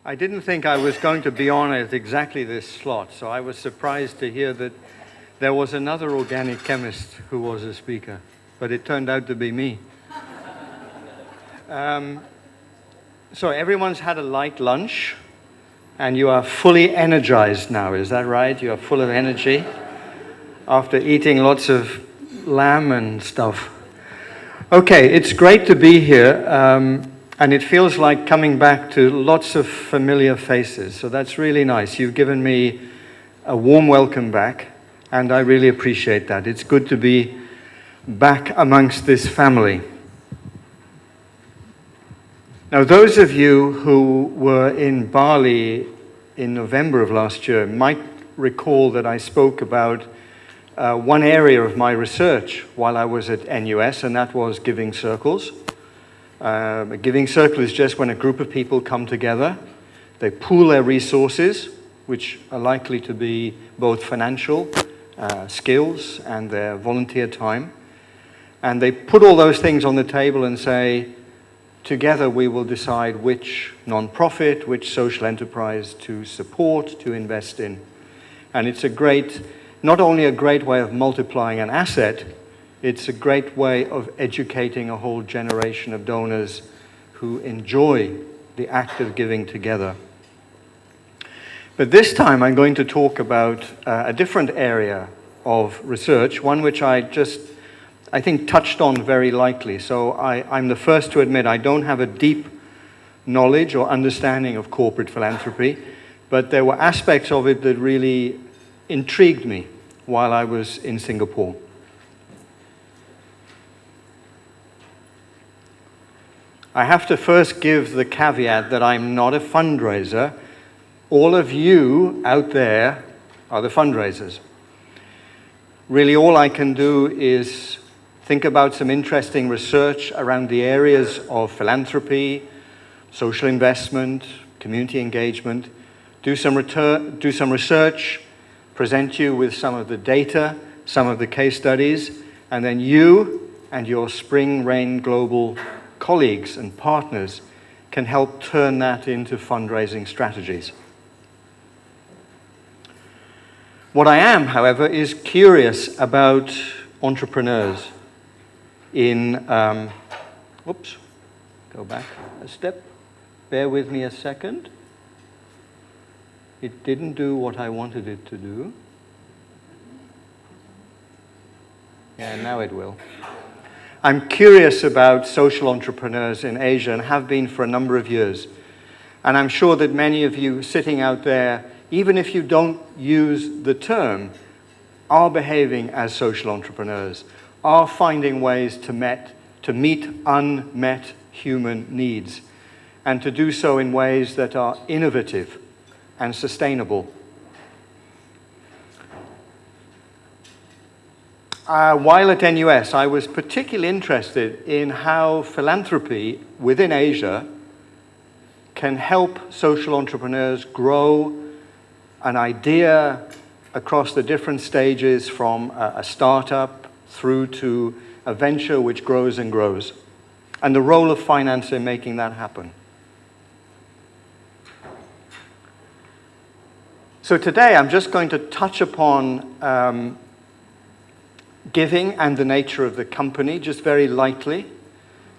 I didn't think I was going to be on at exactly this slot, so I was surprised to hear that there was another organic chemist who was a speaker, but it turned out to be me. So everyone's had a light lunch, and you are fully energized now, is that right? You are full of energy after eating lots of lamb and stuff. Okay, it's great to be here, and it feels like coming back to lots of familiar faces, so that's really nice. You've given me a warm welcome back, and I really appreciate that. It's good to be back amongst this family. Now, those of you who were in Bali in November of last year might recall that I spoke about one area of my research while I was at NUS, and that was giving circles. A giving circle is just when a group of people come together, they pool their resources, which are likely to be both financial, skills, and their volunteer time, and they put all those things on the table and say, together we will decide which non-profit, which social enterprise to support, to invest in. And it's not only a great way of multiplying an asset, it's a great way of educating a whole generation of donors who enjoy the act of giving together. But this time I'm going to talk about a different area of research, one which I think touched on very lightly. So I'm the first to admit I don't have a deep knowledge or understanding of corporate philanthropy, but there were aspects of it that really intrigued me while I was in Singapore. I have to first give the caveat that I'm not a fundraiser. All of you out there are the fundraisers. Really, all I can do is think about some interesting research around the areas of philanthropy, social investment, community engagement, do some research, present you with some of the data, some of the case studies, and then you and your Spring Rain Global colleagues and partners can help turn that into fundraising strategies. What I am, however, is curious about entrepreneurs in, go back a step, bear with me a second. It didn't do what I wanted it to do. Yeah, now it will. I'm curious about social entrepreneurs in Asia and have been for a number of years. And I'm sure that many of you sitting out there, even if you don't use the term, are behaving as social entrepreneurs, are finding ways to meet unmet human needs, and to do so in ways that are innovative and sustainable. While at NUS, I was particularly interested in how philanthropy within Asia can help social entrepreneurs grow an idea across the different stages from a startup through to a venture which grows and grows, and the role of finance in making that happen. So today I'm just going to touch upon giving and the nature of the company, just very lightly.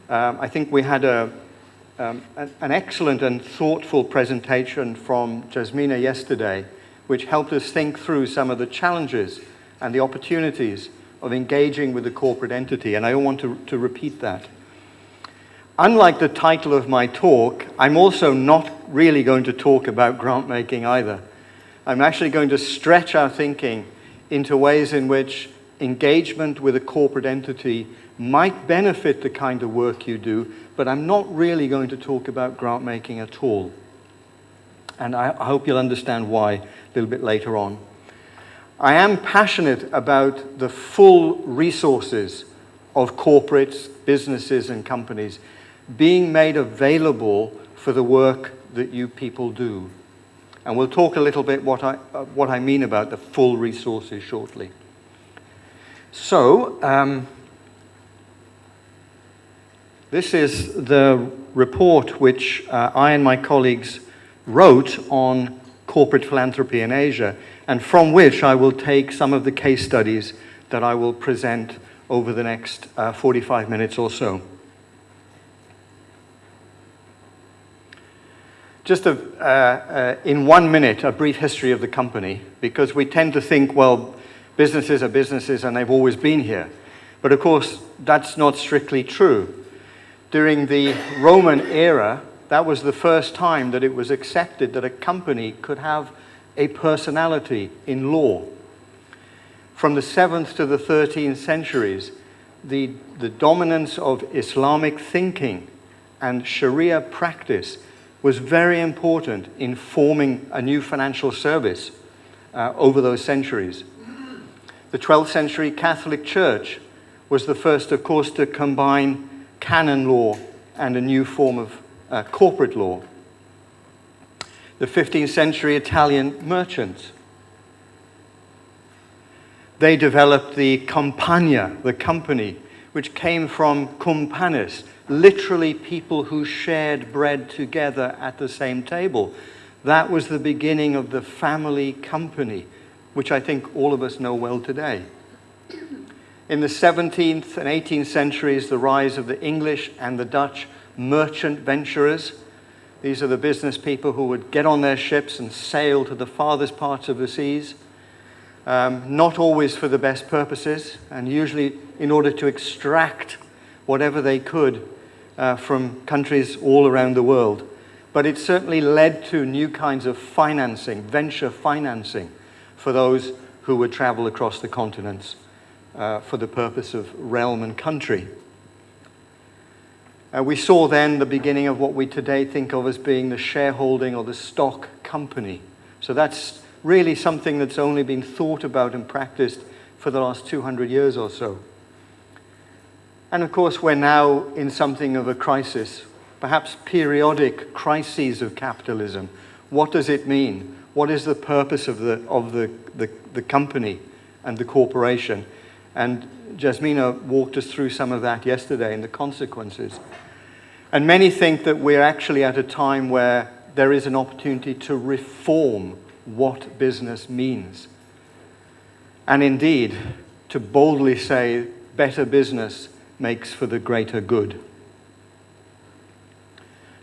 I think we had an excellent and thoughtful presentation from Jasmina yesterday, which helped us think through some of the challenges and the opportunities of engaging with the corporate entity, and I don't want to repeat that. Unlike the title of my talk, I'm also not really going to talk about grant making either. I'm actually going to stretch our thinking into ways in which engagement with a corporate entity might benefit the kind of work you do, but I'm not really going to talk about grant making at all. And I hope you'll understand why a little bit later on. I am passionate about the full resources of corporates, businesses, and companies being made available for the work that you people do. And we'll talk a little bit what I mean about the full resources shortly. So, this is the report which I and my colleagues wrote on corporate philanthropy in Asia, and from which I will take some of the case studies that I will present over the next 45 minutes or so. Just in 1 minute, a brief history of the company, because we tend to think, well, businesses are businesses and they've always been here. But of course, that's not strictly true. During the Roman era, that was the first time that it was accepted that a company could have a personality in law. From the 7th to the 13th centuries, the dominance of Islamic thinking and Sharia practice was very important in forming a new financial service over those centuries. The 12th century Catholic Church was the first, of course, to combine canon law and a new form of corporate law. The 15th century Italian merchants, they developed the compagnia, the company, which came from cumpanis, literally people who shared bread together at the same table. That was the beginning of the family company, which I think all of us know well today. In the 17th and 18th centuries, the rise of the English and the Dutch merchant venturers. These are the business people who would get on their ships and sail to the farthest parts of the seas, not always for the best purposes, and usually in order to extract whatever they could from countries all around the world. But it certainly led to new kinds of financing, venture financing, for those who would travel across the continents for the purpose of realm and country. We saw then the beginning of what we today think of as being the shareholding or the stock company. So that's really something that's only been thought about and practiced for the last 200 years or so. And of course, we're now in something of a crisis, perhaps periodic crises of capitalism. What does it mean? What is the purpose of the company and the corporation? And Jasmina walked us through some of that yesterday and the consequences. And many think that we're actually at a time where there is an opportunity to reform what business means. And indeed, to boldly say, better business makes for the greater good.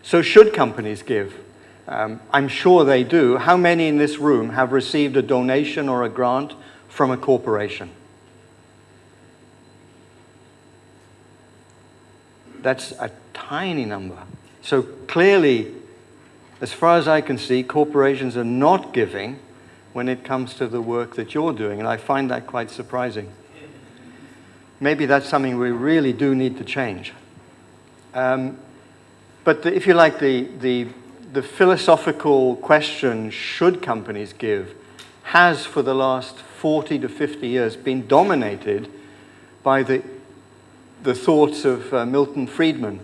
So should companies give? I'm sure they do. How many in this room have received a donation or a grant from a corporation? That's a tiny number. So clearly, as far as I can see, corporations are not giving when it comes to the work that you're doing, and I find that quite surprising. Maybe that's something we really do need to change. But if you like, the philosophical question, should companies give, has for the last 40 to 50 years been dominated by the thoughts of Milton Friedman,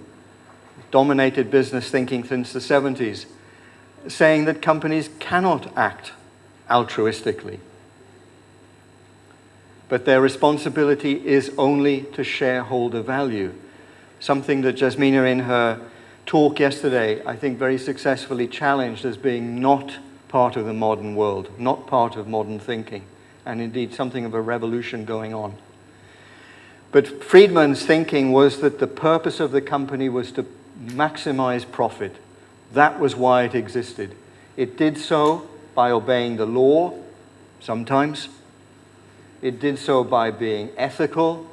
dominated business thinking since the 70s, saying that companies cannot act altruistically. But their responsibility is only to shareholder value. Something that Jasmina in her talk yesterday, I think very successfully challenged as being not part of the modern world, not part of modern thinking, and indeed something of a revolution going on. But Friedman's thinking was that the purpose of the company was to maximize profit. That was why it existed. It did so by obeying the law, sometimes. It did so by being ethical,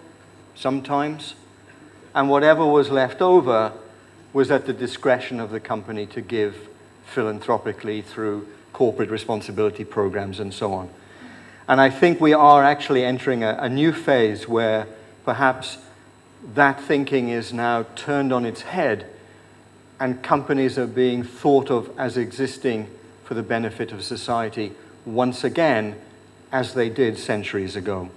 sometimes. And whatever was left over was at the discretion of the company to give philanthropically through corporate responsibility programs and so on. And I think we are actually entering a new phase where perhaps that thinking is now turned on its head and companies are being thought of as existing for the benefit of society once again, as they did centuries ago.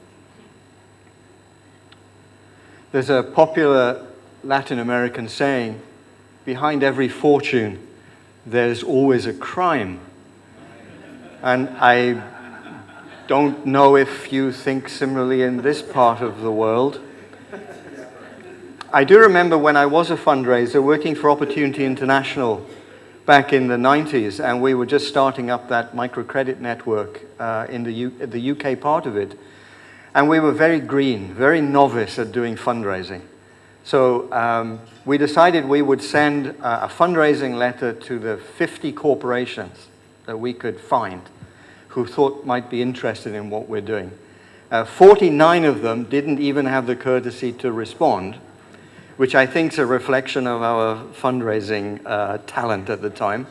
There's a popular Latin American saying, behind every fortune, there's always a crime. And I don't know if you think similarly in this part of the world. I do remember when I was a fundraiser working for Opportunity International back in the 90s, and we were just starting up that microcredit network in the UK part of it. And we were very green, very novice at doing fundraising. So we decided we would send a fundraising letter to the 50 corporations that we could find who thought might be interested in what we're doing. 49 of them didn't even have the courtesy to respond, which I think is a reflection of our fundraising talent at the time.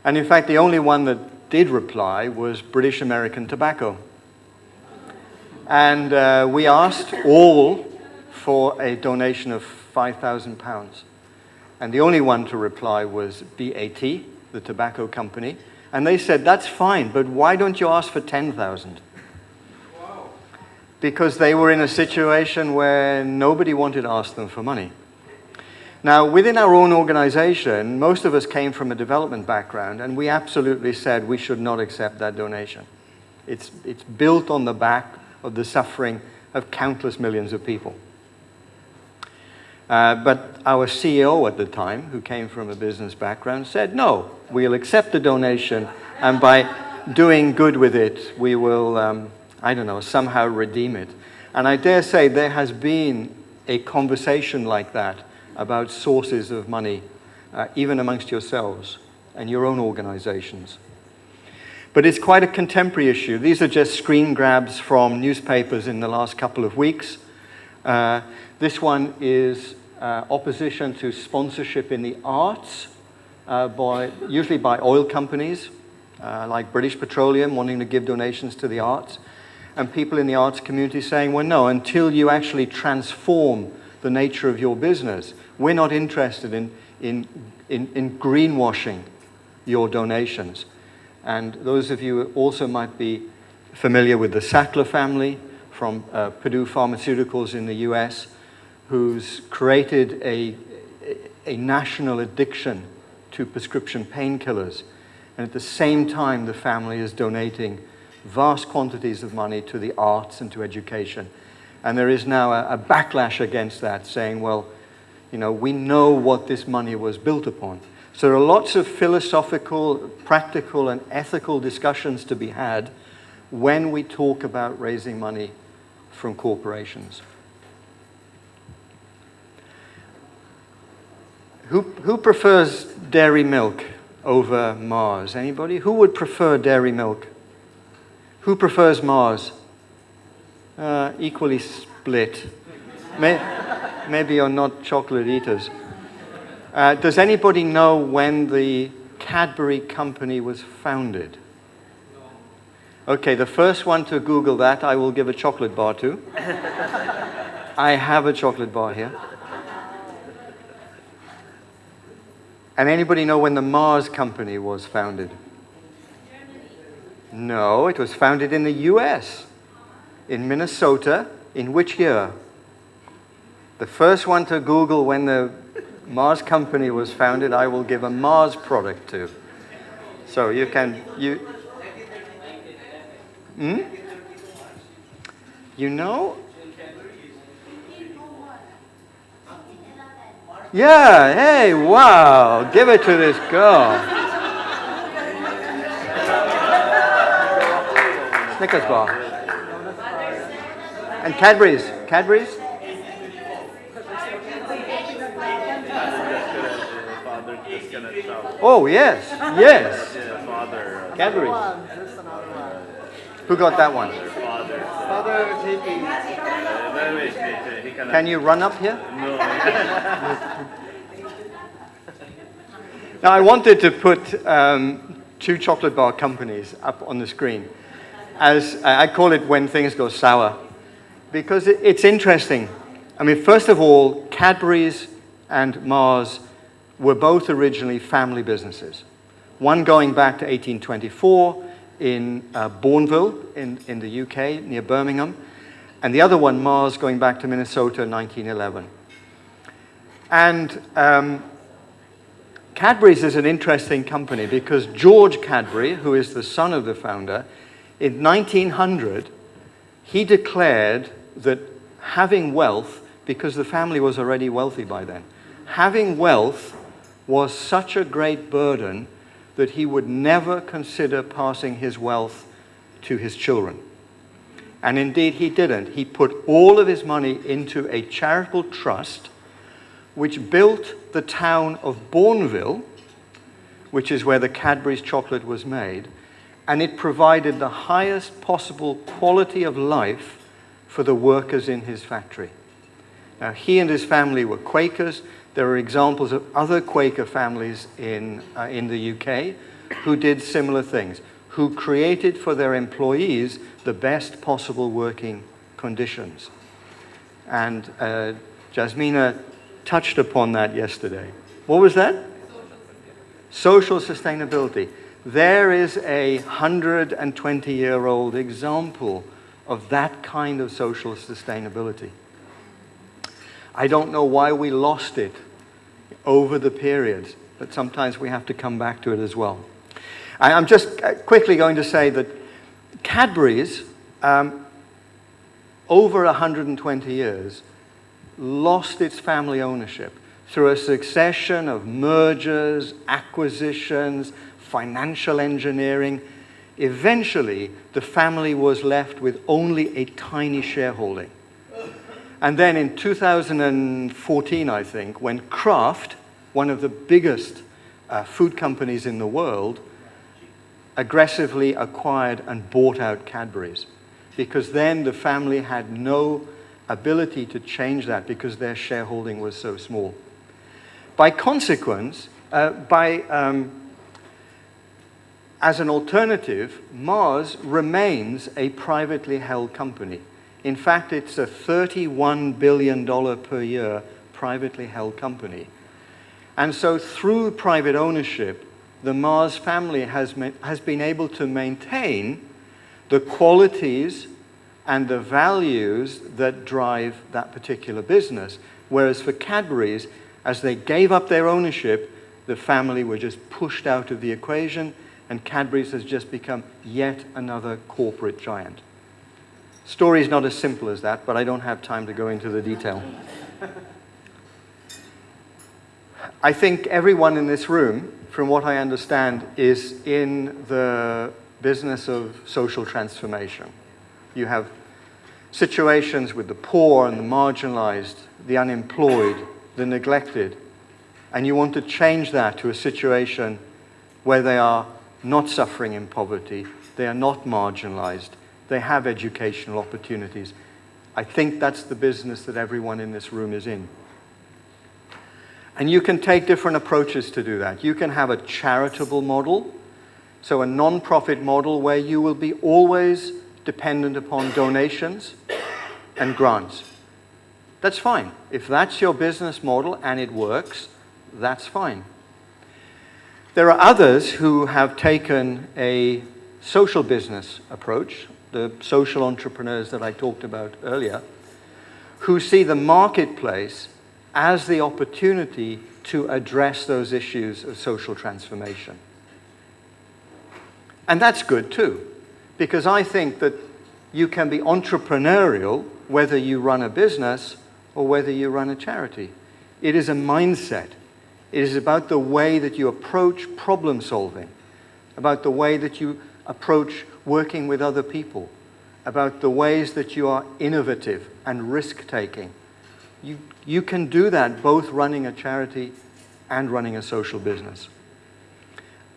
And in fact, the only one that did reply was British American Tobacco. And we asked all for a donation of £5,000. And the only one to reply was BAT, the tobacco company. And they said, that's fine, but why don't you ask for 10,000? Wow. Because they were in a situation where nobody wanted to ask them for money. Now, within our own organization, most of us came from a development background, and we absolutely said we should not accept that donation. It's built on the back of the suffering of countless millions of people. But our CEO at the time, who came from a business background, said, no, we'll accept the donation, and by doing good with it, we will, somehow redeem it. And I dare say there has been a conversation like that about sources of money, even amongst yourselves and your own organizations. But it's quite a contemporary issue. These are just screen grabs from newspapers in the last couple of weeks. This one is opposition to sponsorship in the arts, usually by oil companies, like British Petroleum wanting to give donations to the arts, and people in the arts community saying, well, no, until you actually transform the nature of your business, we're not interested in greenwashing your donations. And those of you also might be familiar with the Sackler family from Purdue Pharmaceuticals in the US, who's created a national addiction to prescription painkillers. And at the same time, the family is donating vast quantities of money to the arts and to education. And there is now a backlash against that, saying, well, we know what this money was built upon. So there are lots of philosophical, practical, and ethical discussions to be had when we talk about raising money from corporations. Who prefers dairy milk over Mars? Anybody? Who would prefer dairy milk? Who prefers Mars? Equally split. Maybe you're not chocolate eaters. Does anybody know when the Cadbury company was founded? Okay, the first one to Google that, I will give a chocolate bar to. I have a chocolate bar here. And anybody know when the Mars company was founded? No, it was founded in the US, in Minnesota. In which year? The first one to Google when the Mars company was founded, I will give a Mars product to. So you can, You know? Yeah, hey, wow, give it to this girl. Snickers bar. And Cadbury's. Oh, yes. Cadbury's. Who got that one? Can you run up here? No. Now, I wanted to put two chocolate bar companies up on the screen. As I call it when things go sour. Because it's interesting. I mean, first of all, Cadbury's and Mars were both originally family businesses. One going back to 1824 in Bourneville in the UK, near Birmingham. And the other one, Mars, going back to Minnesota, 1911. And Cadbury's is an interesting company because George Cadbury, who is the son of the founder, in 1900, he declared that having wealth, because the family was already wealthy by then, having wealth was such a great burden that he would never consider passing his wealth to his children. And indeed, he didn't. He put all of his money into a charitable trust which built the town of Bourneville, which is where the Cadbury's chocolate was made, and it provided the highest possible quality of life for the workers in his factory. Now, he and his family were Quakers. There are examples of other Quaker families in the UK who did similar things, who created for their employees the best possible working conditions. And Jasmina touched upon that yesterday. What was that? Social sustainability. There is a 120-year-old example of that kind of social sustainability. I don't know why we lost it over the periods, but sometimes we have to come back to it as well. I'm just quickly going to say that Cadbury's, over 120 years, lost its family ownership through a succession of mergers, acquisitions, financial engineering. Eventually, the family was left with only a tiny shareholding. And then in 2014, I think, when Kraft, one of the biggest food companies in the world, aggressively acquired and bought out Cadbury's, because then the family had no ability to change that because their shareholding was so small. By consequence, as an alternative, Mars remains a privately held company. In fact, it's a $31 billion per year privately held company. And so through private ownership, the Mars family has been able to maintain the qualities and the values that drive that particular business. Whereas for Cadbury's, as they gave up their ownership, the family were just pushed out of the equation, and Cadbury's has just become yet another corporate giant. Story's not as simple as that, but I don't have time to go into the detail. I think everyone in this room, from what I understand, is in the business of social transformation. You have situations with the poor and the marginalized, the unemployed, the neglected, and you want to change that to a situation where they are not suffering in poverty, they are not marginalized, they have educational opportunities. I think that's the business that everyone in this room is in. And you can take different approaches to do that. You can have a charitable model, so a non-profit model where you will be always dependent upon donations and grants. That's fine. If that's your business model and it works, that's fine. There are others who have taken a social business approach, the social entrepreneurs that I talked about earlier, who see the marketplace as the opportunity to address those issues of social transformation. And that's good too, because I think that you can be entrepreneurial whether you run a business or whether you run a charity. It is a mindset. It is about the way that you approach problem solving, about the way that you approach working with other people, about the ways that you are innovative and risk-taking. You can do that both running a charity and running a social business.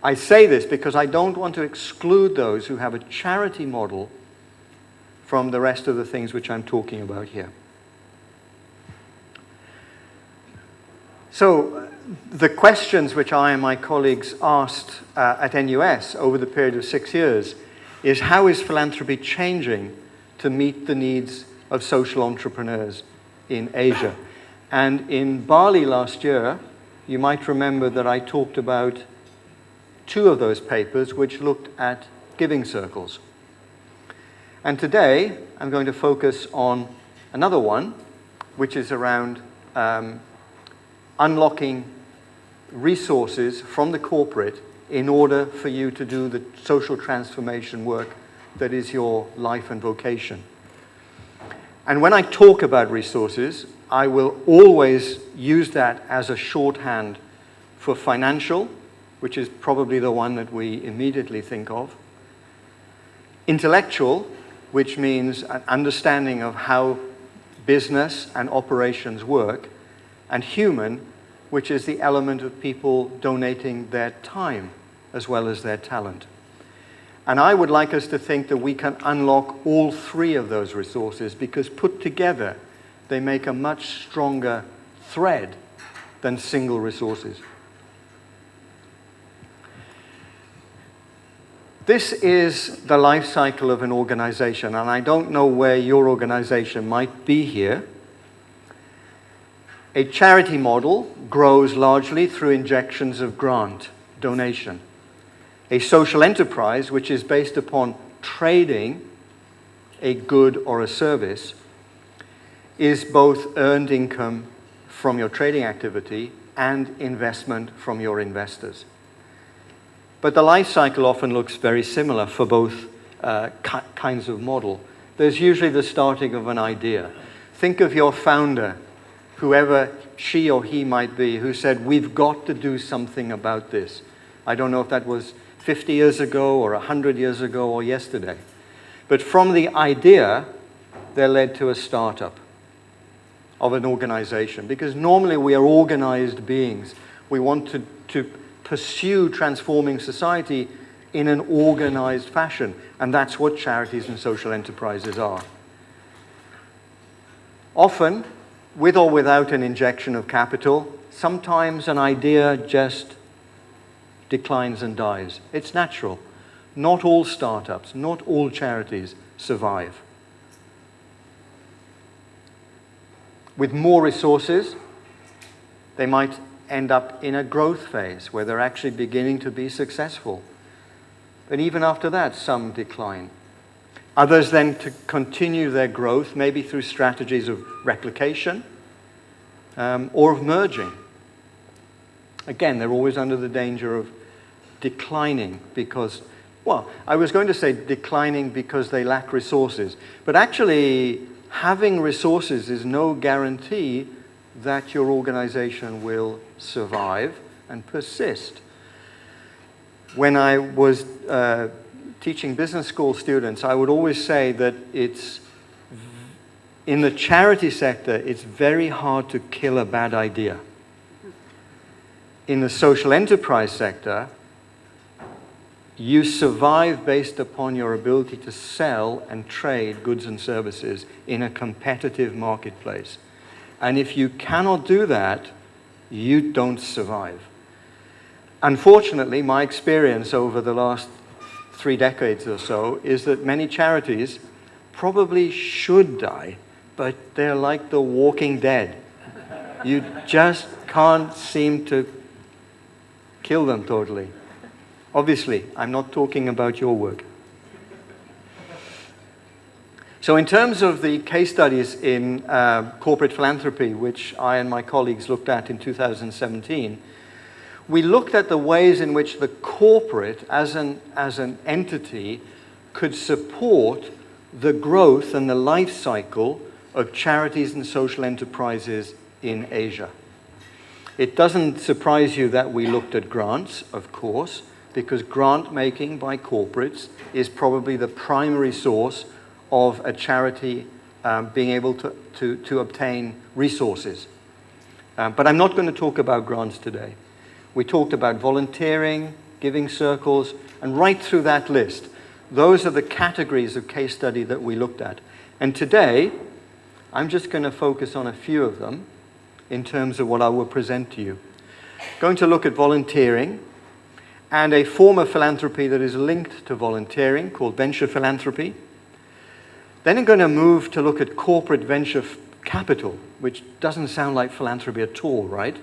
I say this because I don't want to exclude those who have a charity model from the rest of the things which I'm talking about here. So the questions which I and my colleagues asked at NUS over the period of 6 years is, how is philanthropy changing to meet the needs of social entrepreneurs in Asia? And in Bali last year, you might remember that I talked about 2 of those papers which looked at giving circles. And today, I'm going to focus on another one, which is around unlocking resources from the corporate in order for you to do the social transformation work that is your life and vocation. And when I talk about resources, I will always use that as a shorthand for financial, which is probably the one that we immediately think of. Intellectual, which means an understanding of how business and operations work. And human, which is the element of people donating their time as well as their talent. And I would like us to think that we can unlock all three of those resources, because put together, they make a much stronger thread than single resources. This is the life cycle of an organization, and I don't know where your organization might be here. A charity model grows largely through injections of grant, donation. A social enterprise, which is based upon trading a good or a service, is both earned income from your trading activity and investment from your investors. But the life cycle often looks very similar for both kinds of model. There's usually the starting of an idea. Think of your founder, whoever she or he might be, who said, we've got to do something about this. I don't know if that was 50 years ago or 100 years ago or yesterday. But from the idea, they led to a startup of an organization. Because normally we are organized beings. We want to pursue transforming society in an organized fashion. And that's what charities and social enterprises are. Often, with or without an injection of capital, sometimes an idea just declines and dies. It's natural. Not all startups, not all charities survive. With more resources, they might end up in a growth phase where they're actually beginning to be successful. But even after that, some decline. Others then to continue their growth, maybe through strategies of replication or of merging. Again, they're always under the danger of declining because, well, I was going to say declining because they lack resources. But actually, having resources is no guarantee that your organization will survive and persist. When I was teaching business school students, I would always say that in the charity sector, it's very hard to kill a bad idea. In the social enterprise sector, you survive based upon your ability to sell and trade goods and services in a competitive marketplace. And if you cannot do that, you don't survive. Unfortunately, my experience over the last 3 decades or so is that many charities probably should die, but they're like the walking dead. You just can't seem to kill them totally. Obviously, I'm not talking about your work. So in terms of the case studies in corporate philanthropy, which I and my colleagues looked at in 2017, we looked at the ways in which the corporate, as an entity, could support the growth and the life cycle of charities and social enterprises in Asia. It doesn't surprise you that we looked at grants, of course, because grant making by corporates is probably the primary source of a charity being able to obtain resources. But I'm not going to talk about grants today. We talked about volunteering, giving circles, and right through that list, those are the categories of case study that we looked at. And today, I'm just going to focus on a few of them in terms of what I will present to you. Going to look at volunteering and a form of philanthropy that is linked to volunteering called venture philanthropy. Then I'm going to move to look at corporate venture capital, which doesn't sound like philanthropy at all, right?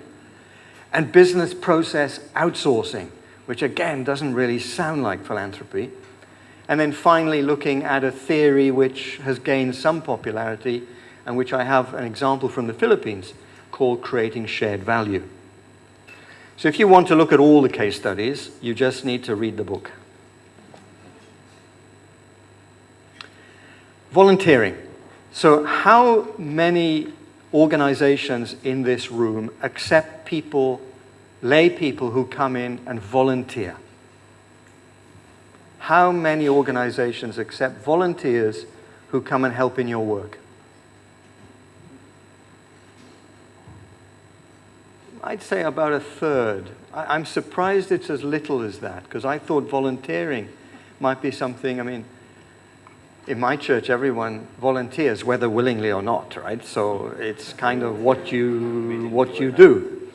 And business process outsourcing, which again doesn't really sound like philanthropy. And then finally looking at a theory which has gained some popularity and which I have an example from the Philippines called creating shared value. So if you want to look at all the case studies, you just need to read the book. Volunteering. So how many organizations in this room accept people lay people who come in and volunteer? How many organizations accept volunteers who come and help in your work? I'd say about a third. I'm surprised it's as little as that, because I thought volunteering might be something, I mean, in my church, everyone volunteers, whether willingly or not, right? So it's kind of what you do.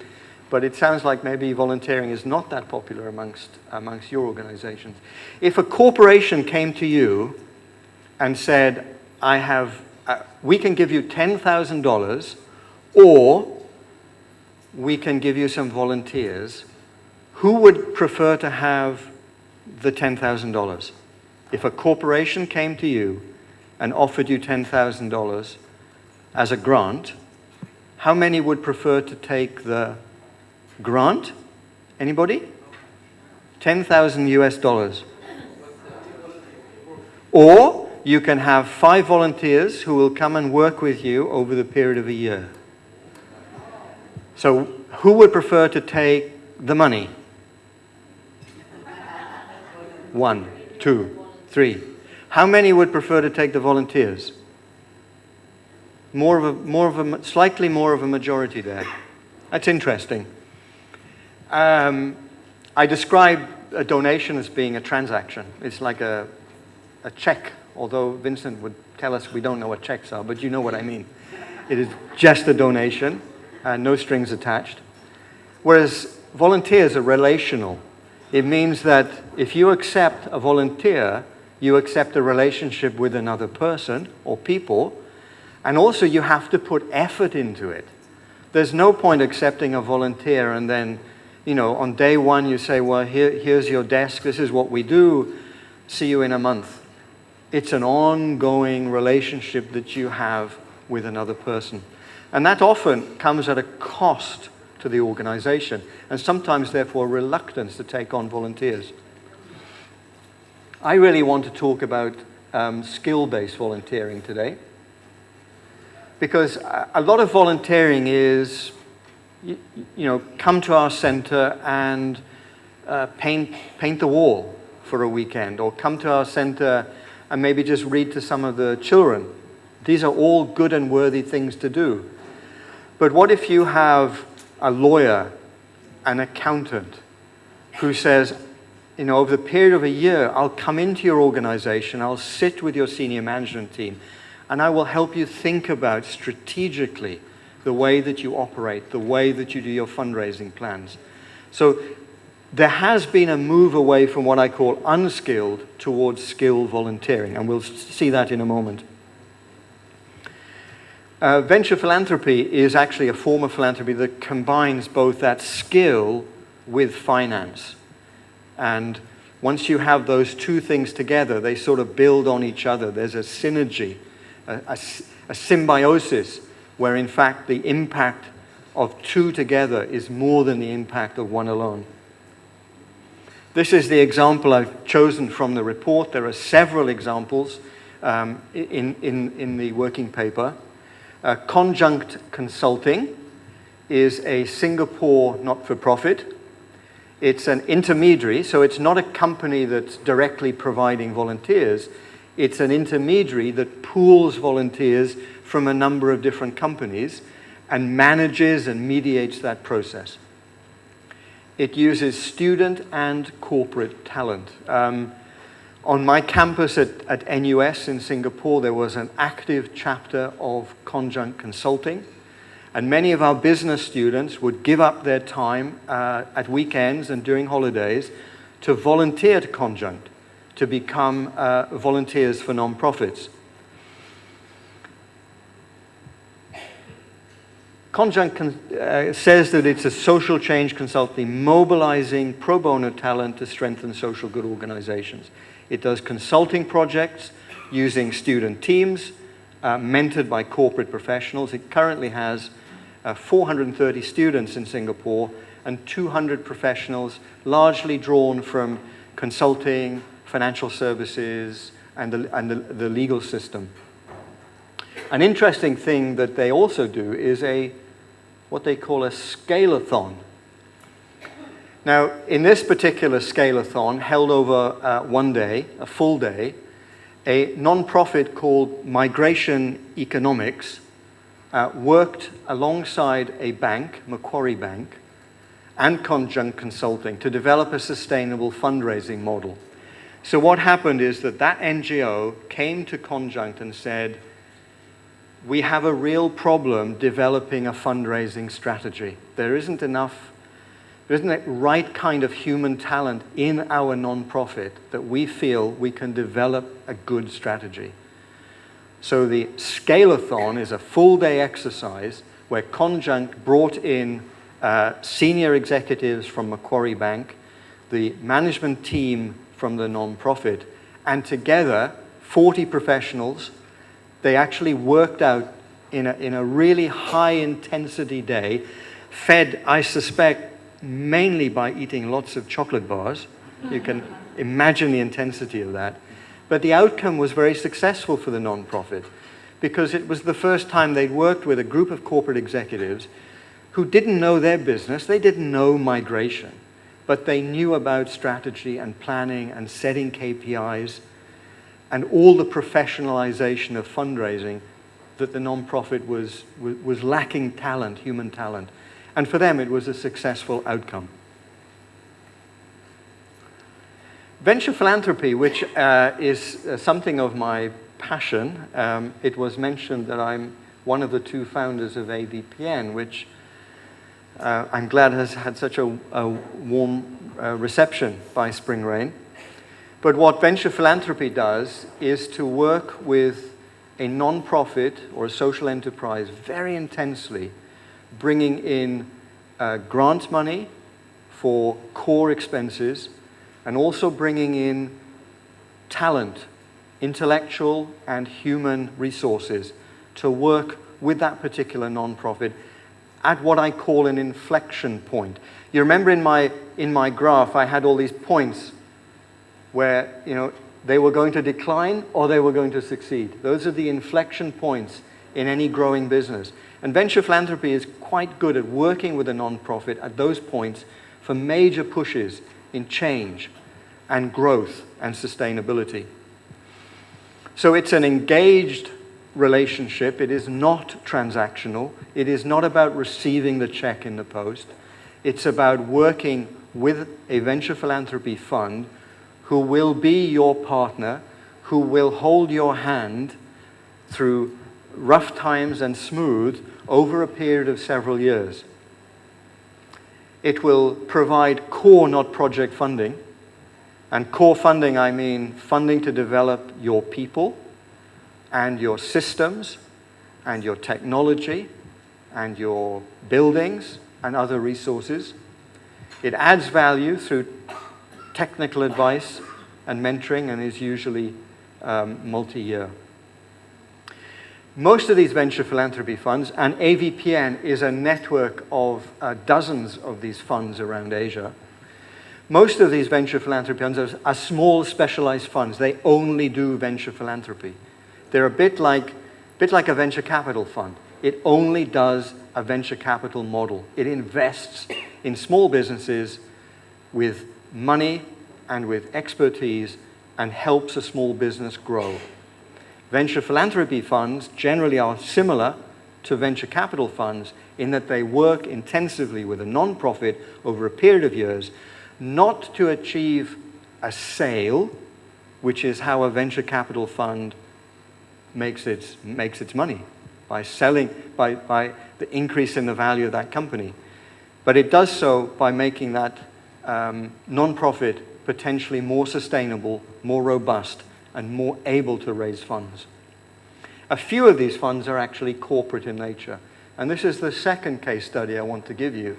But it sounds like maybe volunteering is not that popular amongst your organizations. If a corporation came to you and said, we can give you $10,000, or we can give you some volunteers, who would prefer to have the $10,000? If a corporation came to you and offered you $10,000 as a grant, how many would prefer to take the grant? Anybody? 10,000 US dollars. Or you can have 5 volunteers who will come and work with you over the period of a year. So who would prefer to take the money? 1, 2, 3. How many would prefer to take the volunteers? Slightly more of a majority there. That's interesting. I describe a donation as being a transaction. It's like a check, although Vincent would tell us we don't know what checks are, but you know what I mean. It is just a donation, no strings attached. Whereas volunteers are relational. It means that if you accept a volunteer, you accept a relationship with another person or people, and also you have to put effort into it. There's no point accepting a volunteer and then, on day one you say, well, here's your desk, this is what we do, see you in a month. It's an ongoing relationship that you have with another person. And that often comes at a cost to the organization, and sometimes therefore reluctance to take on volunteers. I really want to talk about skill-based volunteering today, because a lot of volunteering is, come to our center and paint the wall for a weekend, or come to our center and maybe just read to some of the children. These are all good and worthy things to do. But what if you have a lawyer, an accountant, who says, over the period of a year, I'll come into your organization, I'll sit with your senior management team, and I will help you think about strategically the way that you operate, the way that you do your fundraising plans. So there has been a move away from what I call unskilled towards skilled volunteering, and we'll see that in a moment. Venture philanthropy is actually a form of philanthropy that combines both that skill with finance. And once you have those two things together, they sort of build on each other. There's a synergy, a symbiosis, where in fact the impact of two together is more than the impact of one alone. This is the example I've chosen from the report. There are several examples in the working paper. Conjunct Consulting is a Singapore not-for-profit. It's an intermediary, so it's not a company that's directly providing volunteers. It's an intermediary that pools volunteers from a number of different companies and manages and mediates that process. It uses student and corporate talent. On my campus at NUS in Singapore, there was an active chapter of Conjunct Consulting, and many of our business students would give up their time at weekends and during holidays to volunteer to Conjunct, to become volunteers for nonprofits. Conjunct says that it's a social change consulting, mobilizing pro bono talent to strengthen social good organizations. It does consulting projects using student teams, mentored by corporate professionals. It currently has 430 students in Singapore and 200 professionals, largely drawn from consulting, financial services, and the legal system. An interesting thing that they also do is what they call a scale-a-thon. Now, in this particular scale-a-thon, held over one day, a full day, a non-profit called Migration Economics worked alongside a bank, Macquarie Bank, and Conjunct Consulting to develop a sustainable fundraising model. So what happened is that NGO came to Conjunct and said, we have a real problem developing a fundraising strategy. There isn't the right kind of human talent in our nonprofit that we feel we can develop a good strategy. So the Scale-a-thon is a full-day exercise where Conjunct brought in senior executives from Macquarie Bank, the management team from the nonprofit, and together, 40 professionals, they actually worked out in a really high-intensity day, fed, I suspect, mainly by eating lots of chocolate bars. You can imagine the intensity of that. But the outcome was very successful for the nonprofit because it was the first time they'd worked with a group of corporate executives who didn't know their business, they didn't know migration, but they knew about strategy and planning and setting KPIs and all the professionalization of fundraising that the nonprofit was lacking talent, human talent. And for them, it was a successful outcome. Venture philanthropy, which is something of my passion, it was mentioned that I'm one of the two founders of AVPN, which I'm glad has had such a warm reception by Spring Rain. But what venture philanthropy does is to work with a non-profit or a social enterprise very intensely, bringing in grant money for core expenses and also bringing in talent, intellectual and human resources to work with that particular non-profit at what I call an inflection point. You remember in my graph, I had all these points where, they were going to decline or they were going to succeed. Those are the inflection points in any growing business. And venture philanthropy is quite good at working with a nonprofit at those points for major pushes in change and growth and sustainability. So it's an engaged relationship. It is not transactional. It is not about receiving the check in the post. It's about working with a venture philanthropy fund who will be your partner, who will hold your hand through rough times and smooth over a period of several years. It will provide core, not project funding. And core funding, I mean funding to develop your people and your systems and your technology and your buildings and other resources. It adds value through technical advice and mentoring and is usually multi-year. Most of these venture philanthropy funds, and AVPN is a network of dozens of these funds around Asia. Most of these venture philanthropy funds are small specialized funds. They only do venture philanthropy. They're a bit like a venture capital fund. It only does a venture capital model. It invests in small businesses with money and with expertise and helps a small business grow. Venture philanthropy funds generally are similar to venture capital funds in that they work intensively with a non-profit over a period of years, not to achieve a sale, which is how a venture capital fund makes its money, by selling, by the increase in the value of that company. But it does so by making that non-profit potentially more sustainable, more robust, and more able to raise funds. A few of these funds are actually corporate in nature. And this is the second case study I want to give you.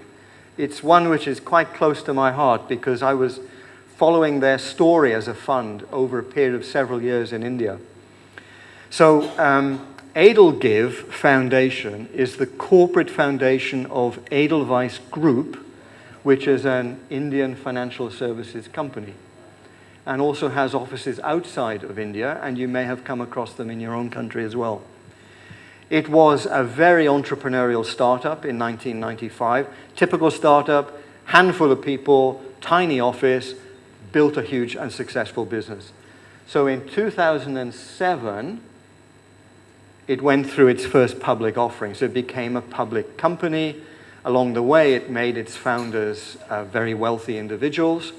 It's one which is quite close to my heart because I was following their story as a fund over a period of several years in India. So Edelgive Foundation is the corporate foundation of Edelweiss Group, which is an Indian financial services company, and also has offices outside of India, and you may have come across them in your own country as well. It was a very entrepreneurial startup in 1995. Typical startup handful of people, tiny office, built a huge and successful business. So in 2007, it went through its first public offering. So it became a public company. Along the way, it made its founders very wealthy individuals.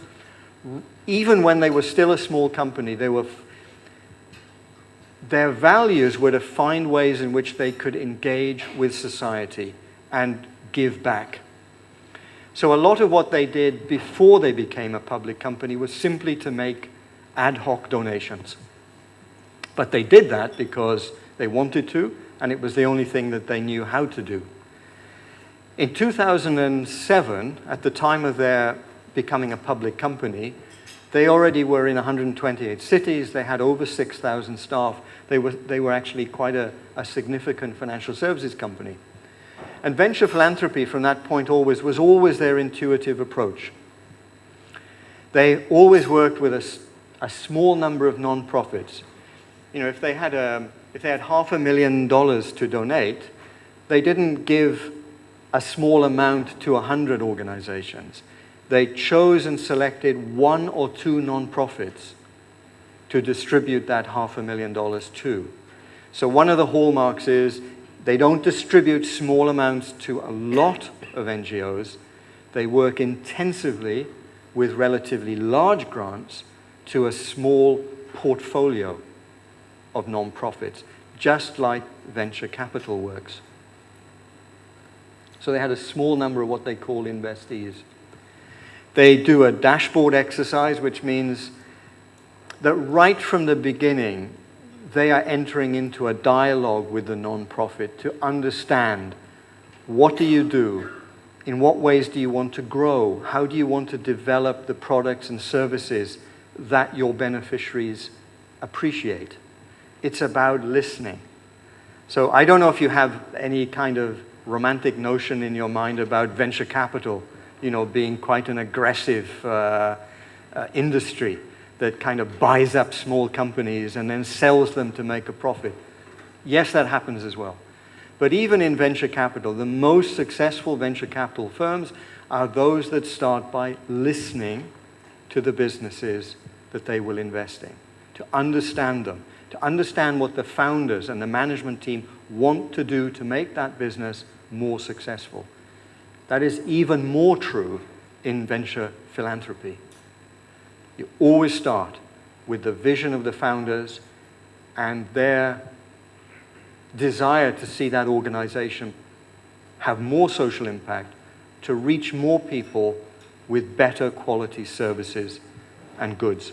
Even when they were still a small company, their values were to find ways in which they could engage with society and give back. So a lot of what they did before they became a public company was simply to make ad hoc donations. But they did that because they wanted to, and it was the only thing that they knew how to do. In 2007, at the time of their becoming a public company, they already were in 128 cities. They had over 6,000 staff. They were actually quite a significant financial services company. And venture philanthropy from that point was always their intuitive approach. They always worked with a small number of nonprofits. You know, if they had $500,000 to donate, they didn't give a small amount to 100 organizations. They chose and selected 1 or 2 nonprofits to distribute that $500,000 to. So one of the hallmarks is they don't distribute small amounts to a lot of NGOs. They work intensively with relatively large grants to a small portfolio of nonprofits, just like venture capital works. So they had a small number of what they call investees. They do a dashboard exercise, which means that right from the beginning, they are entering into a dialogue with the nonprofit to understand, what do you do? In what ways do you want to grow? How do you want to develop the products and services that your beneficiaries appreciate? It's about listening. So I don't know if you have any kind of romantic notion in your mind about venture capital, you know, being quite an aggressive industry that kind of buys up small companies and then sells them to make a profit. Yes, that happens as well. But even in venture capital, the most successful venture capital firms are those that start by listening to the businesses that they will invest in, to understand them, to understand what the founders and the management team want to do to make that business more successful. That is even more true in venture philanthropy. You always start with the vision of the founders and their desire to see that organization have more social impact, to reach more people with better quality services and goods.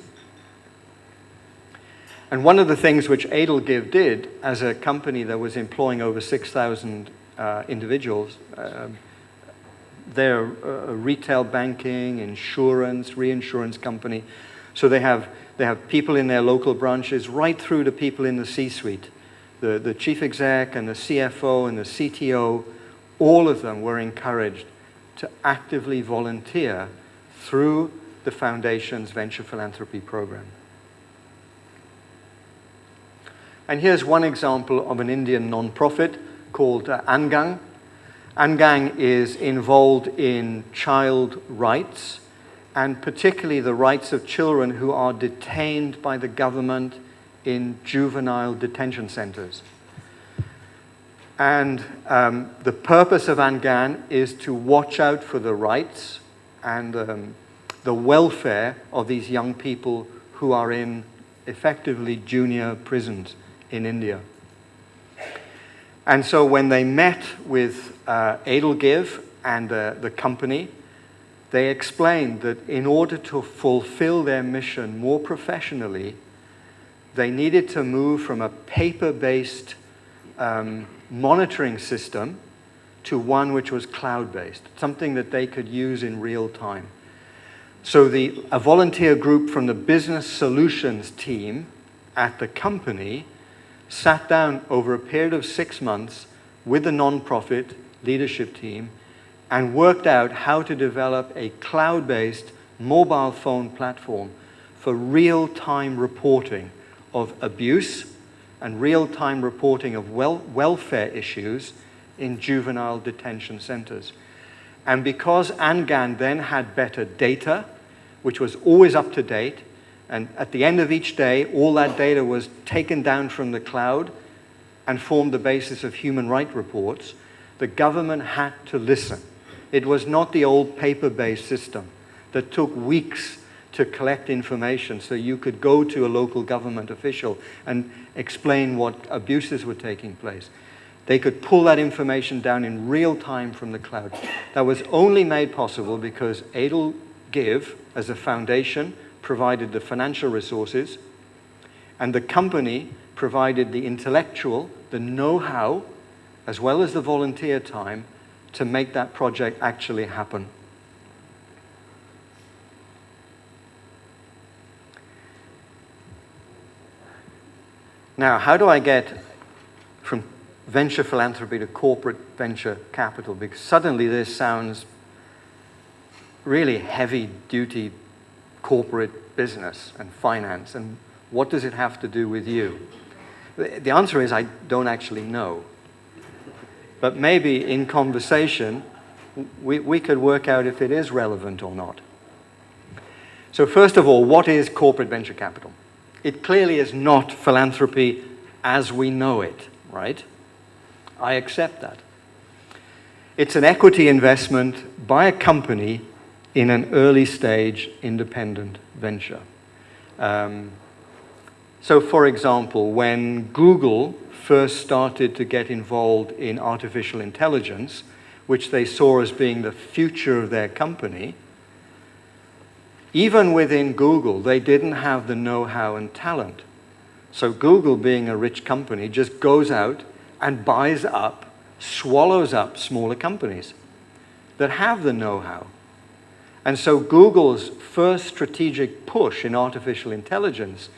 And one of the things which Edelgive did as a company that was employing over 6,000 individuals, they're a retail banking, insurance, reinsurance company. So they have people in their local branches right through to people in the C-suite. The chief exec and the CFO and the CTO, all of them were encouraged to actively volunteer through the foundation's venture philanthropy program. And here's one example of an Indian nonprofit called Angang. Angang is involved in child rights, and particularly the rights of children who are detained by the government in juvenile detention centers. And the purpose of Angang is to watch out for the rights and the welfare of these young people who are in effectively junior prisons in India. And so when they met with Edelgive and the company, they explained that in order to fulfill their mission more professionally, they needed to move from a paper-based monitoring system to one which was cloud-based, something that they could use in real time. So a volunteer group from the business solutions team at the company sat down over a period of 6 months with the nonprofit leadership team and worked out how to develop a cloud-based mobile phone platform for real-time reporting of abuse and real-time reporting of welfare issues in juvenile detention centers. And because Angan then had better data, which was always up to date, and at the end of each day, all that data was taken down from the cloud and formed the basis of human rights reports, the government had to listen. It was not the old paper-based system that took weeks to collect information so you could go to a local government official and explain what abuses were taking place. They could pull that information down in real time from the cloud. That was only made possible because Edelgive, as a foundation, provided the financial resources, and the company provided the intellectual, the know-how, as well as the volunteer time to make that project actually happen. Now, how do I get from venture philanthropy to corporate venture capital? Because suddenly this sounds really heavy-duty corporate business and finance, and what does it have to do with you? The answer is I don't actually know. But maybe in conversation, we could work out if it is relevant or not. So first of all, what is corporate venture capital? It clearly is not philanthropy as we know it, right? I accept that. It's an equity investment by a company in an early stage independent venture. So for example, when Google first started to get involved in artificial intelligence, which they saw as being the future of their company, even within Google, they didn't have the know-how and talent. So Google, being a rich company, just goes out and buys up, swallows up smaller companies that have the know-how. And so Google's first strategic push in artificial intelligence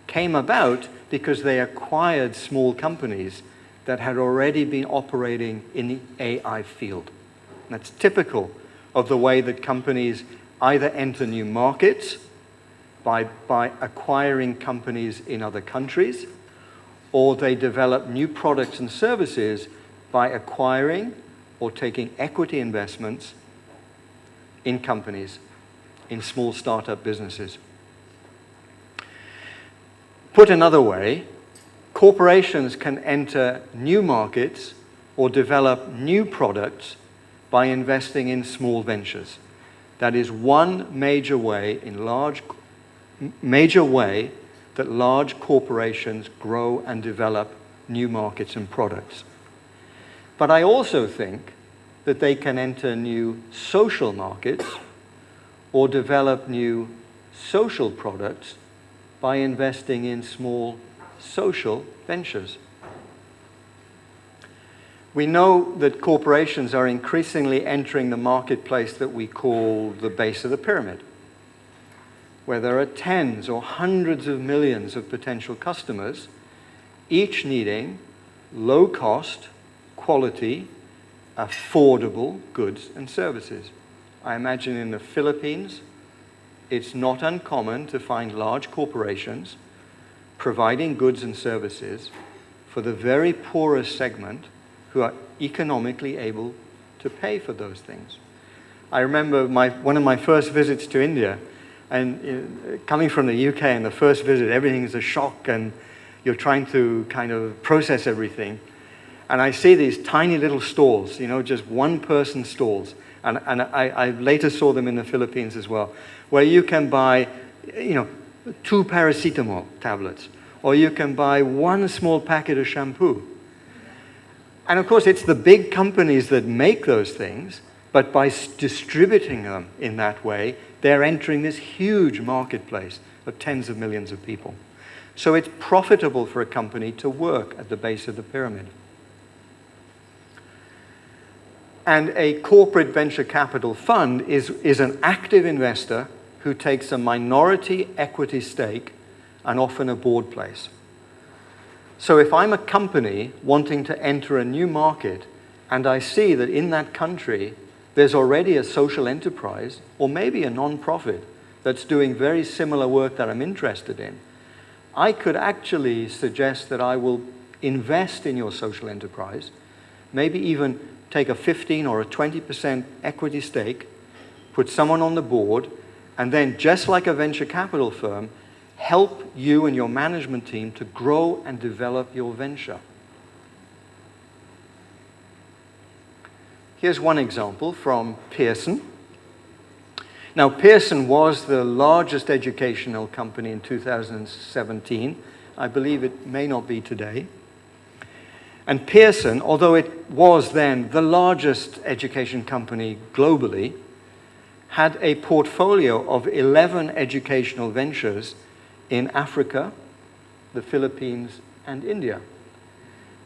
came about because they acquired small companies that had already been operating in the AI field. And that's typical of the way that companies either enter new markets by acquiring companies in other countries, or they develop new products and services by acquiring or taking equity investments in companies, in small startup businesses. Put another way, corporations can enter new markets or develop new products by investing in small ventures. That is one major way that large corporations grow and develop new markets and products. But I also think that they can enter new social markets or develop new social products by investing in small social ventures. We know that corporations are increasingly entering the marketplace that we call the base of the pyramid, where there are tens or hundreds of millions of potential customers, each needing low-cost, quality, affordable goods and services. I imagine in the Philippines, it's not uncommon to find large corporations providing goods and services for the very poorest segment who are economically able to pay for those things. I remember one of my first visits to India, and coming from the UK, and the first visit, everything is a shock, and you're trying to kind of process everything. And I see these tiny little stalls, just one-person stalls. And I later saw them in the Philippines as well, where you can buy, 2 paracetamol tablets, or you can buy one small packet of shampoo. And of course, it's the big companies that make those things, but by distributing them in that way, they're entering this huge marketplace of tens of millions of people. So it's profitable for a company to work at the base of the pyramid. And a corporate venture capital fund is an active investor who takes a minority equity stake and often a board place. So if I'm a company wanting to enter a new market and I see that in that country there's already a social enterprise or maybe a non-profit that's doing very similar work that I'm interested in, I could actually suggest that I will invest in your social enterprise, maybe even take a 15 or a 20% equity stake, put someone on the board, and then, just like a venture capital firm, help you and your management team to grow and develop your venture. Here's one example from Pearson. Now, Pearson was the largest educational company in 2017. I believe it may not be today. And Pearson, although it was then the largest education company globally, had a portfolio of 11 educational ventures in Africa, the Philippines, and India.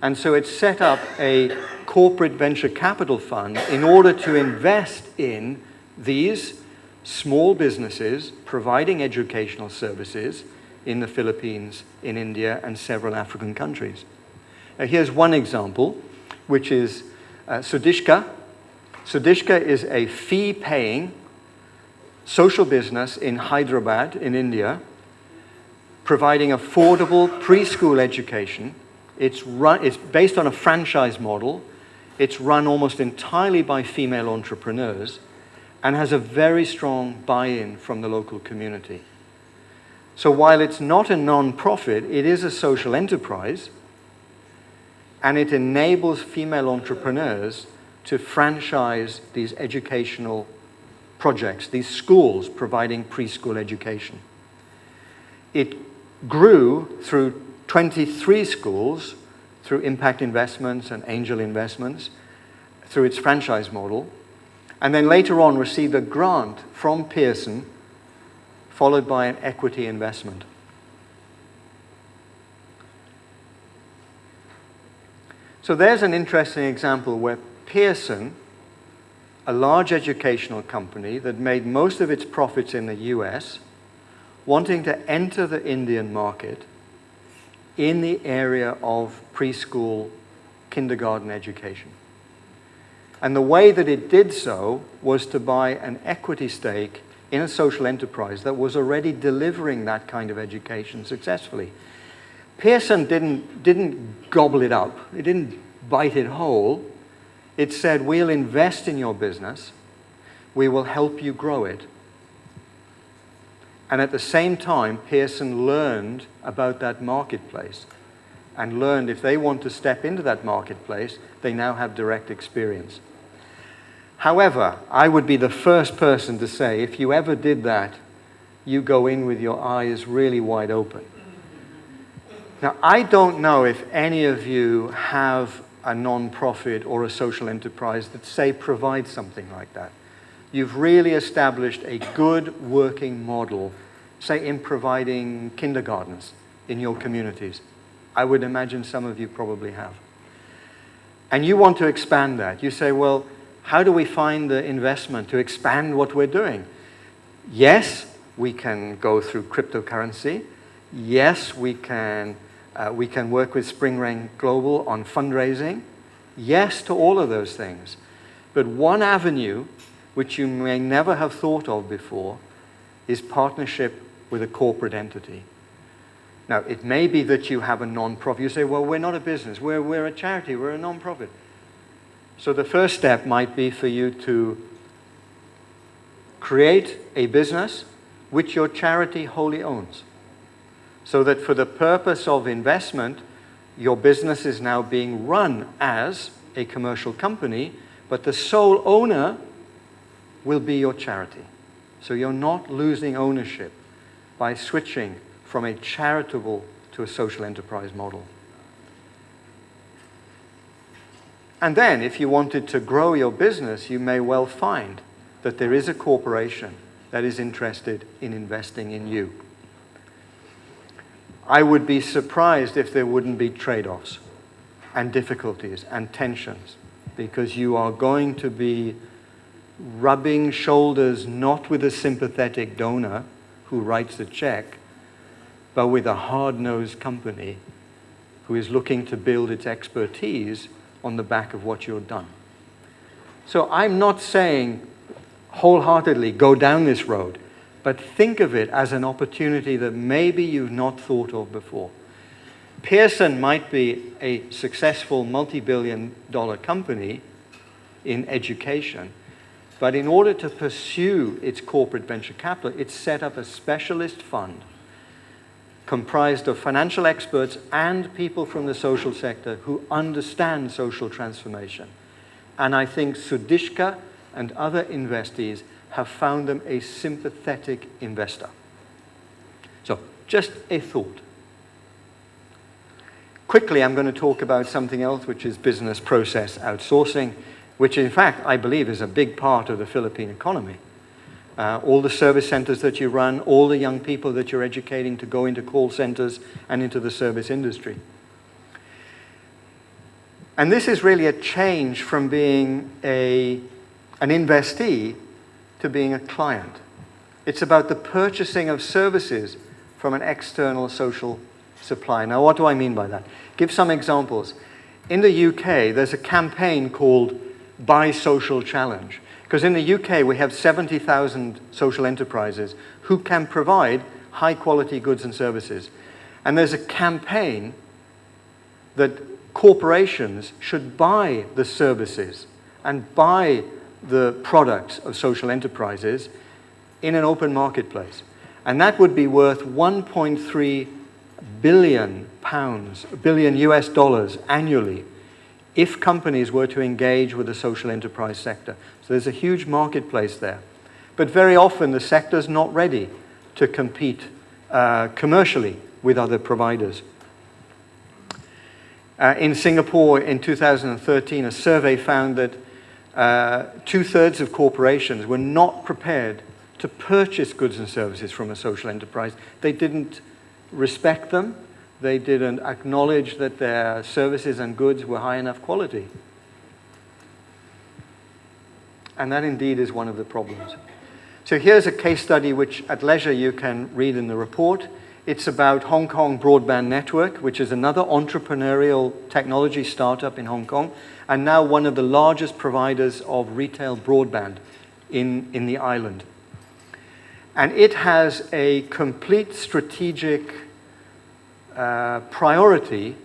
And so it set up a corporate venture capital fund in order to invest in these small businesses providing educational services in the Philippines, in India, and several African countries. Now, here's one example, which is Sudishka. Sudishka is a fee-paying social business in Hyderabad, in India, providing affordable preschool education. It's based on a franchise model. It's run almost entirely by female entrepreneurs and has a very strong buy-in from the local community. So while it's not a non-profit, it is a social enterprise, and it enables female entrepreneurs to franchise these educational projects, these schools providing preschool education. It grew through 23 schools, through impact investments and angel investments, through its franchise model, and then later on received a grant from Pearson, followed by an equity investment. So there's an interesting example where Pearson, a large educational company that made most of its profits in the US, wanting to enter the Indian market in the area of preschool, kindergarten education. And the way that it did so was to buy an equity stake in a social enterprise that was already delivering that kind of education successfully. Pearson didn't gobble it up. It didn't bite it whole. It said, we'll invest in your business. We will help you grow it. And at the same time, Pearson learned about that marketplace and learned if they want to step into that marketplace, they now have direct experience. However, I would be the first person to say, if you ever did that, you go in with your eyes really wide open. Now, I don't know if any of you have a non-profit or a social enterprise that, say, provides something like that. You've really established a good working model, say, in providing kindergartens in your communities. I would imagine some of you probably have. And you want to expand that. You say, well, how do we find the investment to expand what we're doing? Yes, we can go through cryptocurrency. Yes, we can work with Spring Rain Global on fundraising. Yes to all of those things. But one avenue, which you may never have thought of before, is partnership with a corporate entity. Now, it may be that you have a non-profit. You say, well, we're not a business. We're a charity. We're a non-profit. So the first step might be for you to create a business which your charity wholly owns, so that for the purpose of investment, your business is now being run as a commercial company, but the sole owner will be your charity. So you're not losing ownership by switching from a charitable to a social enterprise model. And then, if you wanted to grow your business, you may well find that there is a corporation that is interested in investing in you. I would be surprised if there wouldn't be trade-offs and difficulties and tensions, because you are going to be rubbing shoulders not with a sympathetic donor who writes a check, but with a hard-nosed company who is looking to build its expertise on the back of what you've done. So I'm not saying wholeheartedly go down this road, but think of it as an opportunity that maybe you've not thought of before. Pearson might be a successful multi-billion-dollar company, in education. But in order to pursue its corporate venture capital, it set up a specialist fund comprised of financial experts and people from the social sector who understand social transformation. And I think Sudishka and other investees have found them a sympathetic investor. So, just a thought. Quickly, I'm going to talk about something else, which is business process outsourcing, which in fact, I believe, is a big part of the Philippine economy. All the service centers that you run, all the young people that you're educating to go into call centers and into the service industry. And this is really a change from being an investee to being a client. It's about the purchasing of services from an external social supply. Now, what do I mean by that? Give some examples. In the UK, there's a campaign called Buy Social Challenge. Because in the UK, we have 70,000 social enterprises who can provide high-quality goods and services. And there's a campaign that corporations should buy the services and buy the products of social enterprises in an open marketplace. And that would be worth 1.3 billion US dollars annually if companies were to engage with the social enterprise sector. So there's a huge marketplace there. But very often the sector's not ready to compete commercially with other providers. In Singapore in 2013, a survey found that 2/3 of corporations were not prepared to purchase goods and services from a social enterprise. They didn't respect them. They didn't acknowledge that their services and goods were high enough quality. And that indeed is one of the problems. So here's a case study which at leisure you can read in the report. It's about Hong Kong Broadband Network, which is another entrepreneurial technology startup in Hong Kong, and now one of the largest providers of retail broadband in the island. And it has a complete strategic priority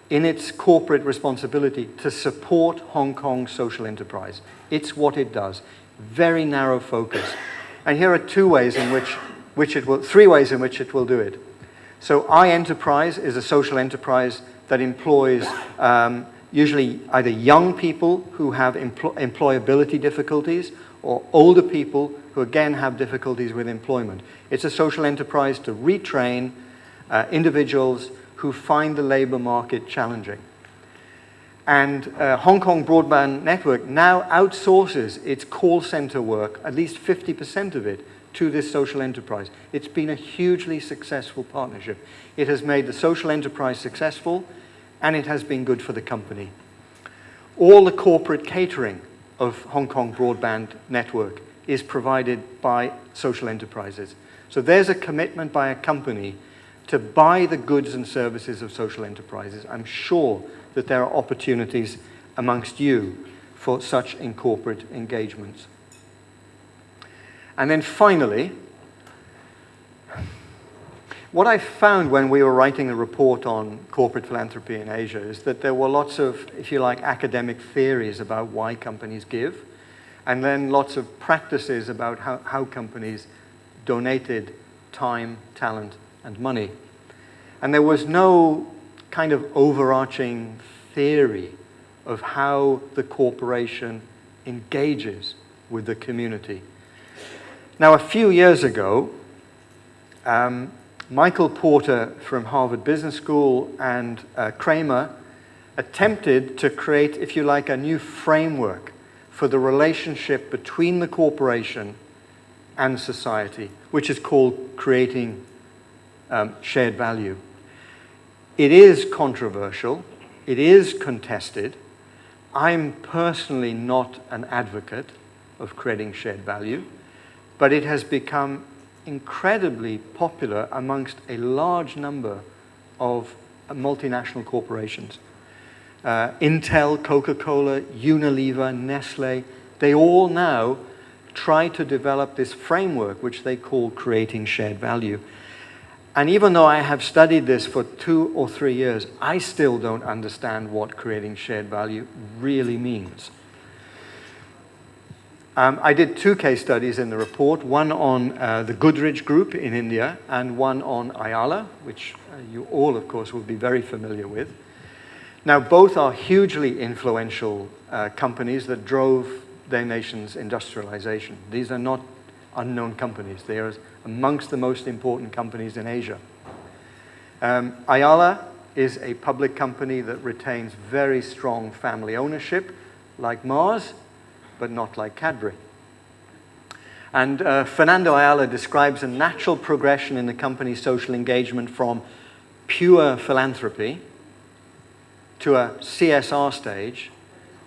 in its corporate responsibility to support Hong Kong social enterprise. It's what it does. Very narrow focus. And here are three ways in which it will do it. So iEnterprise is a social enterprise that employs usually either young people who have employability difficulties or older people who again have difficulties with employment. It's a social enterprise to retrain individuals who find the labor market challenging. And Hong Kong Broadband Network now outsources its call center work, at least 50% of it, to this social enterprise. It's been a hugely successful partnership. It has made the social enterprise successful, and it has been good for the company. All the corporate catering of Hong Kong Broadband Network is provided by social enterprises. So there's a commitment by a company to buy the goods and services of social enterprises. I'm sure that there are opportunities amongst you for such in corporate engagements. And then finally, what I found when we were writing a report on corporate philanthropy in Asia is that there were lots of, if you like, academic theories about why companies give, and then lots of practices about how companies donated time, talent, and money. And there was no kind of overarching theory of how the corporation engages with the community. Now, a few years ago, Michael Porter from Harvard Business School and Kramer attempted to create, if you like, a new framework for the relationship between the corporation and society, which is called creating shared value. It is controversial. It is contested. I'm personally not an advocate of creating shared value, but it has become incredibly popular amongst a large number of multinational corporations. Intel, Coca-Cola, Unilever, Nestle, they all now try to develop this framework which they call creating shared value. And even though I have studied this for 2 or 3 years, I still don't understand what creating shared value really means. I did 2 case studies in the report, one on the Goodrich Group in India and one on Ayala, which you all, of course, will be very familiar with. Now, both are hugely influential companies that drove their nation's industrialization. These are not unknown companies. They are amongst the most important companies in Asia. Ayala is a public company that retains very strong family ownership, like Mars, but not like Cadbury. And Fernando Ayala describes a natural progression in the company's social engagement from pure philanthropy to a CSR stage,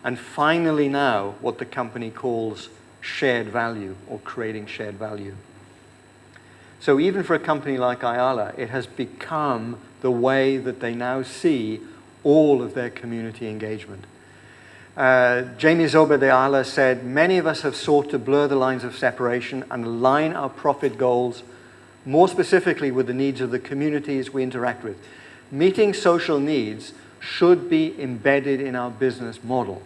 and finally now what the company calls shared value, or creating shared value. So even for a company like Ayala, it has become the way that they now see all of their community engagement. Jamie Zoba de Ayala said, "Many of us have sought to blur the lines of separation and align our profit goals more specifically with the needs of the communities we interact with. Meeting social needs should be embedded in our business model."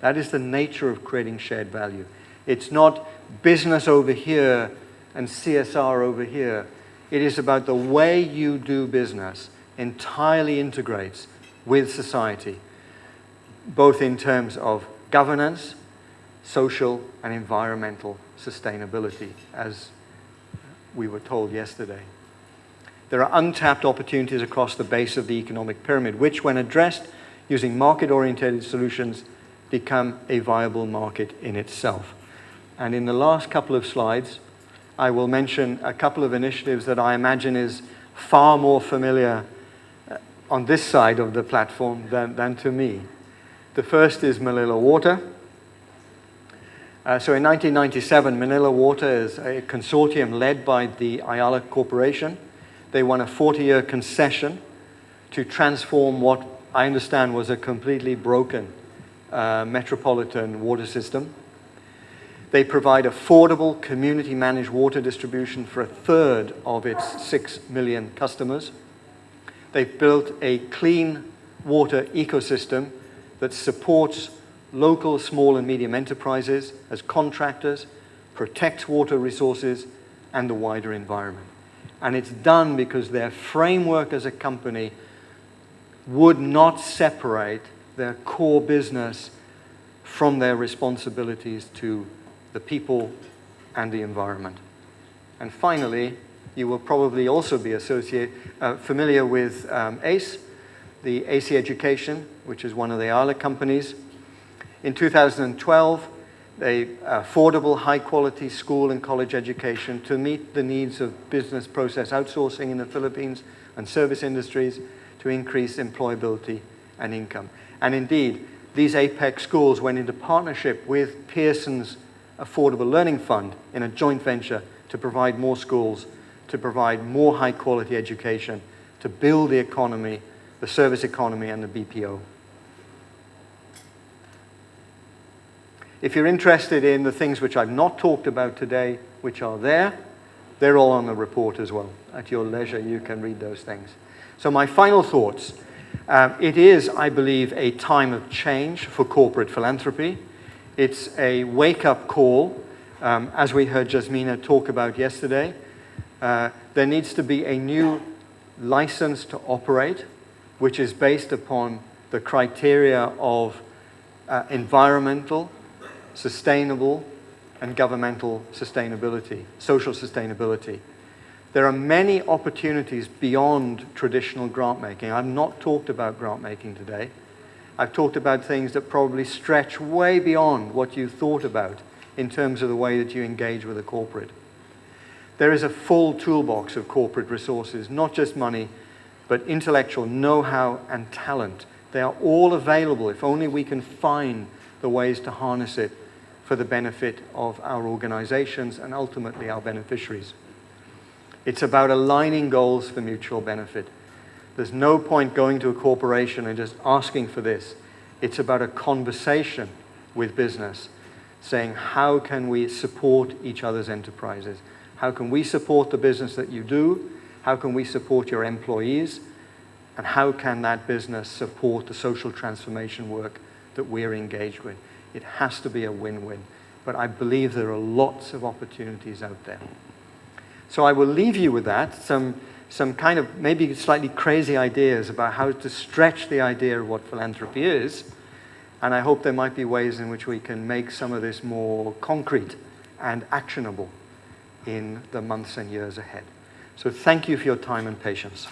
That is the nature of creating shared value. It's not business over here and CSR over here. It is about the way you do business entirely integrates with society, both in terms of governance, social, and environmental sustainability, as we were told yesterday. There are untapped opportunities across the base of the economic pyramid, which, when addressed using market-oriented solutions, become a viable market in itself. And in the last couple of slides, I will mention a couple of initiatives that I imagine is far more familiar on this side of the platform than to me. The first is Manila Water. So in 1997, Manila Water is a consortium led by the Ayala Corporation. They won a 40-year concession to transform what I understand was a completely broken metropolitan water system. They provide affordable community-managed water distribution for a third of its 6 million customers. They've built a clean water ecosystem that supports local small and medium enterprises as contractors, protects water resources and the wider environment. And it's done because their framework as a company would not separate their core business from their responsibilities to the people and the environment. And finally, you will probably also be familiar with ACE, the AC Education, which is one of the Ayala companies. In 2012, they affordable, high-quality school and college education to meet the needs of business process outsourcing in the Philippines and service industries to increase employability and income. And indeed, these APEC schools went into partnership with Pearson's Affordable Learning Fund in a joint venture to provide more schools, to provide more high-quality education, to build the economy, the service economy, and the BPO. If you're interested in the things which I've not talked about today, which are there, they're all on the report as well. At your leisure, you can read those things. So my final thoughts. It is, I believe, a time of change for corporate philanthropy. It's a wake-up call, as we heard Jasmina talk about yesterday. There needs to be a new license to operate, which is based upon the criteria of environmental, sustainable, and governmental sustainability, social sustainability. There are many opportunities beyond traditional grant making. I've not talked about grant making today. I've talked about things that probably stretch way beyond what you thought about in terms of the way that you engage with a corporate. There is a full toolbox of corporate resources, not just money, but intellectual know-how and talent. They are all available if only we can find the ways to harness it for the benefit of our organizations and ultimately our beneficiaries. It's about aligning goals for mutual benefit. There's no point going to a corporation and just asking for this. It's about a conversation with business, saying how can we support each other's enterprises? How can we support the business that you do? How can we support your employees? And how can that business support the social transformation work that we're engaged with? It has to be a win-win. but I believe there are lots of opportunities out there. So I will leave you with that, some kind of maybe slightly crazy ideas about how to stretch the idea of what philanthropy is, and I hope there might be ways in which we can make some of this more concrete and actionable in the months and years ahead. So thank you for your time and patience.